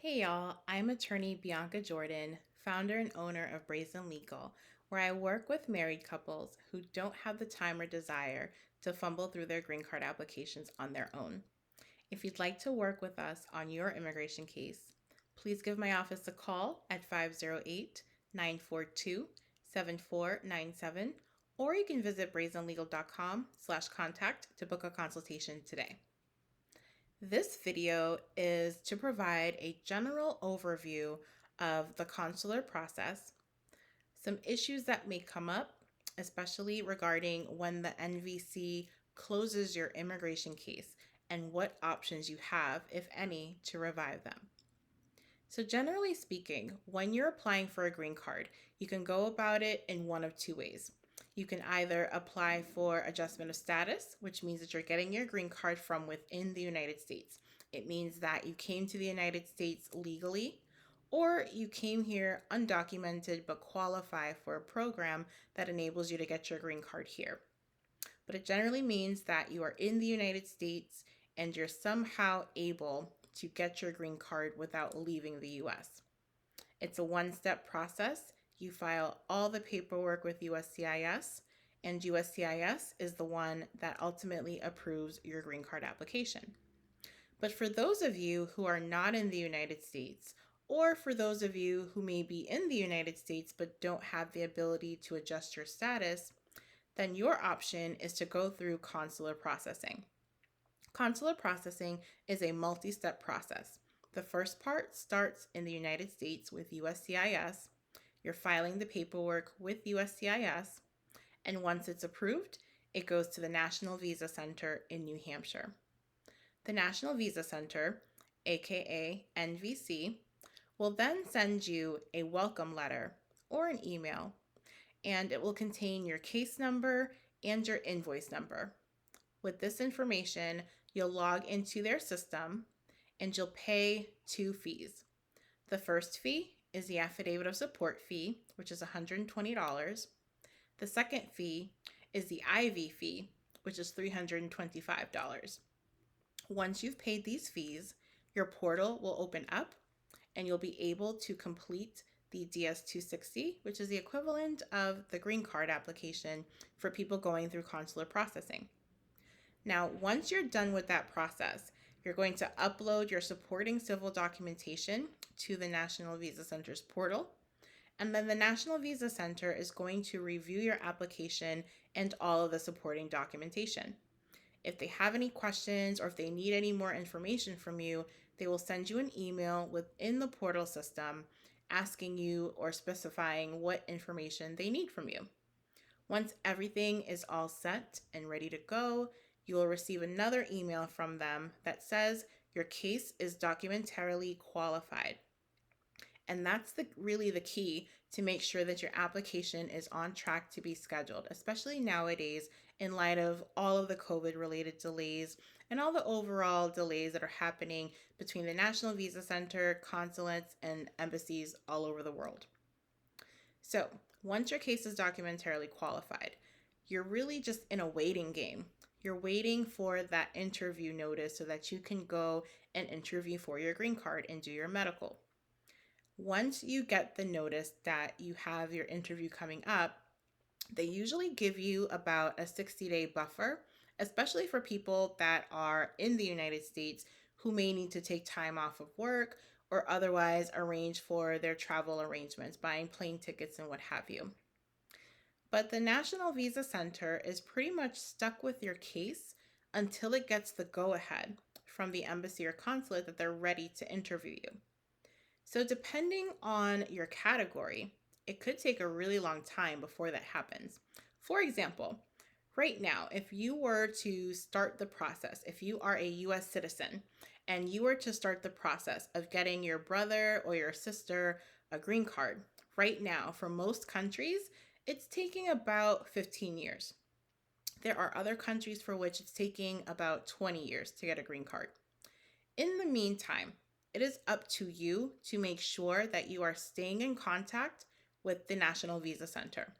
Hey y'all, I'm attorney Bianca Jordan, founder and owner of Brazen Legal, where I work with married couples who don't have the time or desire to fumble through their green card applications on their own. If you'd like to work with us on your immigration case, please give my office a call at 508 942 7497, or you can visit brazenlegal.com/contact to book a consultation today. This video is to provide a general overview of the consular process, some issues that may come up, especially regarding when the NVC closes your immigration case, and what options you have, if any, to revive them. So generally speaking, when you're applying for a green card, you can go about it in one of two ways. You can either apply for adjustment of status, which means that you're getting your green card from within the United States. It means that you came to the United States legally, or you came here undocumented but qualify for a program that enables you to get your green card here. But it generally means that you are in the United States and you're somehow able to get your green card without leaving the US. It's a one-step process. You file all the paperwork with USCIS, and USCIS is the one that ultimately approves your green card application. But for those of you who are not in the United States, or for those of you who may be in the United States but don't have the ability to adjust your status, then your option is to go through consular processing. Consular processing is a multi-step process. The first part starts in the United States with USCIS. You're filing the paperwork with USCIS, and once it's approved, it goes to the National Visa Center in New Hampshire. The National Visa Center, aka NVC, will then send you a welcome letter or an email, and it will contain your case number and your invoice number. With this information, you'll log into their system and you'll pay two fees. The first fee is the affidavit of support fee, which is $120. The second fee is the IV fee, which is $325. Once you've paid these fees, your portal will open up and you'll be able to complete the DS-260, which is the equivalent of the green card application for people going through consular processing. Now, once you're done with that process, you're going to upload your supporting civil documentation to the National Visa Center's portal, and then the National Visa Center is going to review your application and all of the supporting documentation. If they have any questions or if they need any more information from you, they will send you an email within the portal system asking you or specifying what information they need from you. Once everything is all set and ready to go, you will receive another email from them that says your case is documentarily qualified. And that's really the key to make sure that your application is on track to be scheduled, especially nowadays in light of all of the COVID-related delays and all the overall delays that are happening between the National Visa Center, consulates, and embassies all over the world. So once your case is documentarily qualified, you're really just in a waiting game. You're waiting for that interview notice so that you can go and interview for your green card and do your medical. Once you get the notice that you have your interview coming up, they usually give you about a 60-day buffer, especially for people that are in the United States who may need to take time off of work or otherwise arrange for their travel arrangements, buying plane tickets and what have you. But the National Visa Center is pretty much stuck with your case until it gets the go-ahead from the embassy or consulate that they're ready to interview you. So depending on your category, it could take a really long time before that happens. For example, right now, if you were to start the process, if you are a US citizen and you were to start the process of getting your brother or your sister a green card, right now, for most countries, it's taking about 15 years. There are other countries for which it's taking about 20 years to get a green card. In the meantime, it is up to you to make sure that you are staying in contact with the National Visa Center.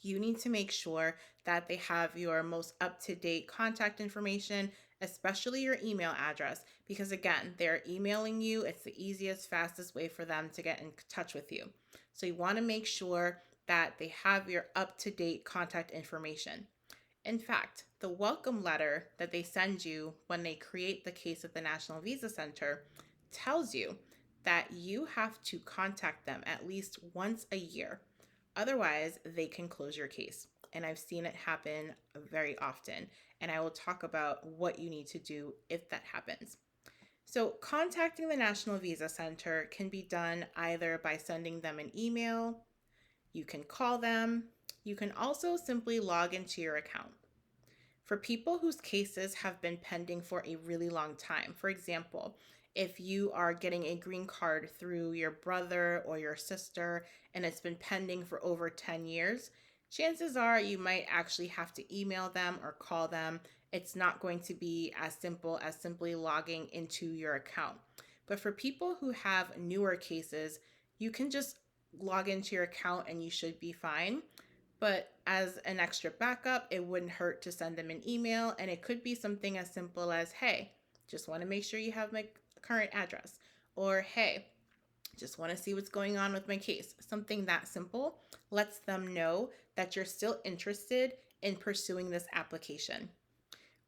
You need to make sure that they have your most up-to-date contact information especially your email address, because again, they're emailing you. It's the easiest, fastest way for them to get in touch with you. So you want to make sure that they have your up-to-date contact information. In fact, the welcome letter that they send you when they create the case at the National Visa Center tells you that you have to contact them at least once a year. Otherwise, they can close your case. And I've seen it happen very often. And I will talk about what you need to do if that happens. So, contacting the National Visa Center can be done either by sending them an email, you can call them, you can also simply log into your account. For people whose cases have been pending for a really long time, for example, if you are getting a green card through your brother or your sister and it's been pending for over 10 years, chances are you might actually have to email them or call them. It's not going to be as simple as simply logging into your account. But for people who have newer cases, you can just log into your account and you should be fine. But as an extra backup, it wouldn't hurt to send them an email, and it could be something as simple as, hey, just want to make sure you have my current address, or hey, just want to see what's going on with my case. Something that simple lets them know that you're still interested in pursuing this application.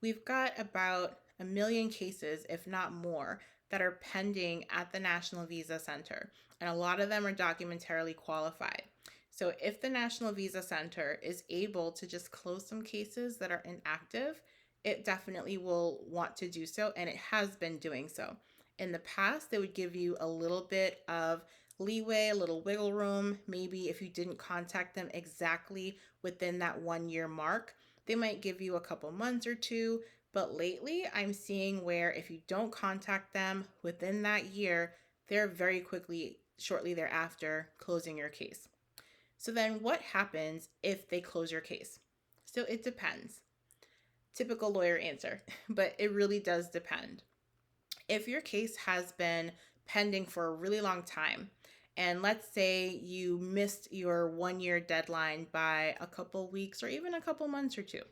We've got about 1 million cases, if not more, that are pending at the National Visa Center, and a lot of them are documentarily qualified. So if the National Visa Center is able to just close some cases that are inactive, it definitely will want to do so, and it has been doing so. In the past, they would give you a little bit of leeway, a little wiggle room. Maybe if you didn't contact them exactly within that 1 year mark, they might give you a couple months or two. But lately, I'm seeing where if you don't contact them within that year, they're very quickly, shortly thereafter, closing your case. So then what happens if they close your case? So it depends. Typical lawyer answer, but it really does depend. If your case has been pending for a really long time, and let's say you missed your 1 year deadline by a couple weeks or even a couple months or two,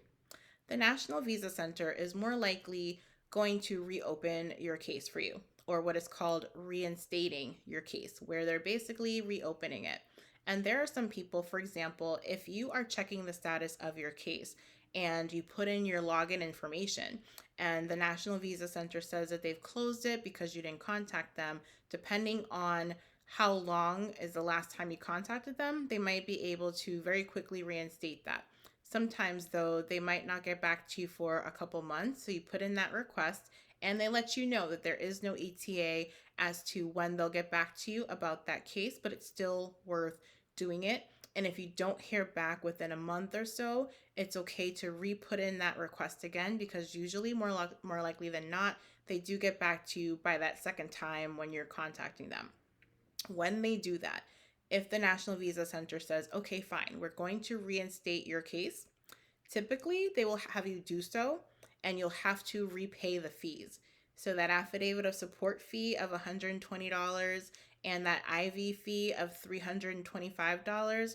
the National Visa Center is more likely going to reopen your case for you, or what is called reinstating your case, where they're basically reopening it. And there are some people, for example, if you are checking the status of your case and you put in your login information and the National Visa Center says that they've closed it because you didn't contact them, depending on how long is the last time you contacted them, they might be able to very quickly reinstate that. Sometimes, though, they might not get back to you for a couple months, so you put in that request and they let you know that there is no ETA as to when they'll get back to you about that case, but it's still worth doing it. And if you don't hear back within a month or so, it's okay to re-put in that request again, because usually more likely than not, they do get back to you by that second time when you're contacting them. When they do that, if the National Visa Center says, okay, fine, we're going to reinstate your case, typically they will have you do so and you'll have to repay the fees. So that affidavit of support fee of $120 and that IV fee of $325,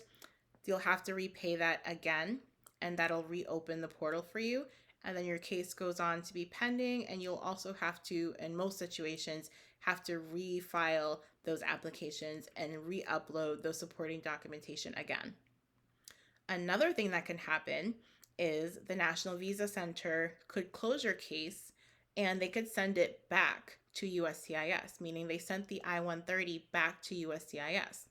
you'll have to repay that again, and that'll reopen the portal for you. And then your case goes on to be pending, and you'll also have to, in most situations, have to refile those applications and re-upload those supporting documentation again. Another thing that can happen is the National Visa Center could close your case and they could send it back to USCIS, meaning they sent the I-130 back to USCIS.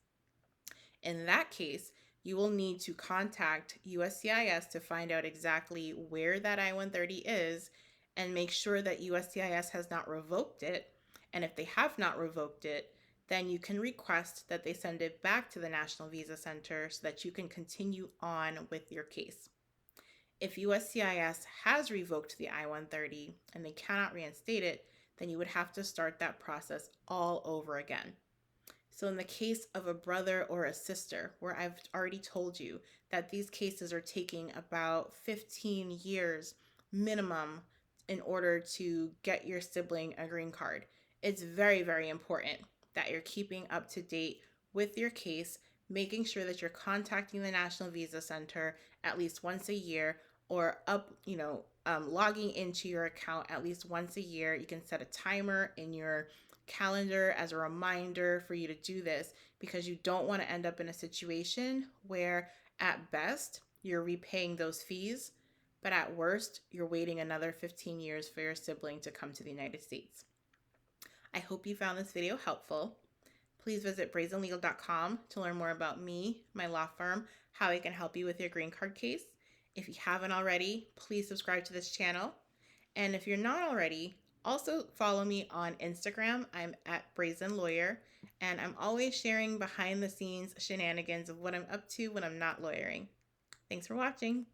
In that case, you will need to contact USCIS to find out exactly where that I-130 is and make sure that USCIS has not revoked it. And if they have not revoked it, then you can request that they send it back to the National Visa Center so that you can continue on with your case. If USCIS has revoked the I-130 and they cannot reinstate it, then you would have to start that process all over again. So in the case of a brother or a sister, where I've already told you that these cases are taking about 15 years minimum in order to get your sibling a green card, it's very, very important that you're keeping up to date with your case, making sure that you're contacting the National Visa Center at least once a year or logging into your account at least once a year. You can set a timer in your calendar as a reminder for you to do this, because you don't want to end up in a situation where at best you're repaying those fees, but at worst you're waiting another 15 years for your sibling to come to the United States. I hope you found this video helpful. Please visit brazenlegal.com to learn more about me, my law firm, how I can help you with your green card case. If you haven't already, please subscribe to this channel. And if you're not already, also follow me on Instagram. I'm at Brazen Lawyer, and I'm always sharing behind the scenes shenanigans of what I'm up to when I'm not lawyering. Thanks for watching.